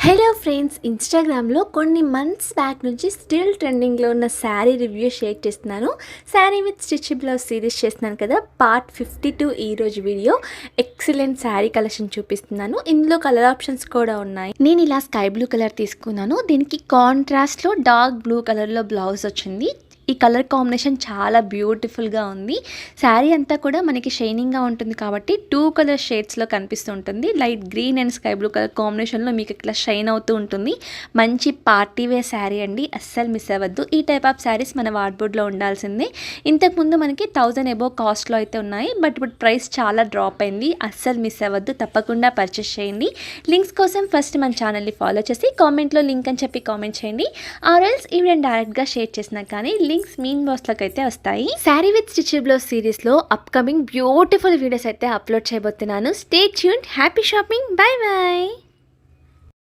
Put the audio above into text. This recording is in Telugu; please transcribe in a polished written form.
హలో ఫ్రెండ్స్, ఇన్స్టాగ్రామ్లో కొన్ని మంత్స్ బ్యాక్ నుంచి స్టిల్ ట్రెండింగ్లో ఉన్న శారీ రివ్యూ షేర్ చేస్తున్నాను. Sari with stitch blouse series చేస్తున్నాను కదా, పార్ట్ 52 ఈరోజు వీడియో. ఎక్సలెంట్ శారీ కలెక్షన్ చూపిస్తున్నాను. ఇందులో కలర్ ఆప్షన్స్ కూడా ఉన్నాయి. నేను ఇలా స్కై బ్లూ కలర్ తీసుకున్నాను. దీనికి కాంట్రాస్ట్లో డార్క్ బ్లూ కలర్లో బ్లౌజ్ వచ్చింది. ఈ కలర్ కాంబినేషన్ చాలా బ్యూటిఫుల్గా ఉంది. శారీ అంతా కూడా మనకి షైనింగ్గా ఉంటుంది కాబట్టి 2 కలర్ షేడ్స్లో కనిపిస్తూ ఉంటుంది. Light green and sky blue colour కాంబినేషన్లో మీకు ఇట్లా షైన్ అవుతూ ఉంటుంది. మంచి పార్టీ వేర్ శారీ అండి, అస్సలు మిస్ అవ్వద్దు. ఈ టైప్ ఆఫ్ శారీస్ మన వార్డ్రోబ్లో ఉండాల్సిందే. ఇంతకుముందు మనకి 1000 అబోవ్ కాస్ట్లో అయితే ఉన్నాయి, బట్ ఇప్పుడు ప్రైస్ చాలా డ్రాప్ అయింది. అస్సలు మిస్ అవ్వద్దు, తప్పకుండా పర్చేస్ చేయండి. లింక్స్ కోసం ఫస్ట్ మన ఛానల్ని ఫాలో చేసి కామెంట్లో లింక్ అని చెప్పి కామెంట్ చేయండి. ఆర్ఎల్స్ ఈవెన్ డైరెక్ట్గా షేర్ చేసినా కానీ లింక్స్ మీన్ బాక్స్లోకి అయితే వస్తాయి. శారీ విత్ స్టిచ్ బ్లౌజ్ సిరీస్లో అప్కమింగ్ బ్యూటిఫుల్ వీడియోస్ అయితే అప్లోడ్ చేయబోతున్నాను. Stay tuned. Happy shopping. By by.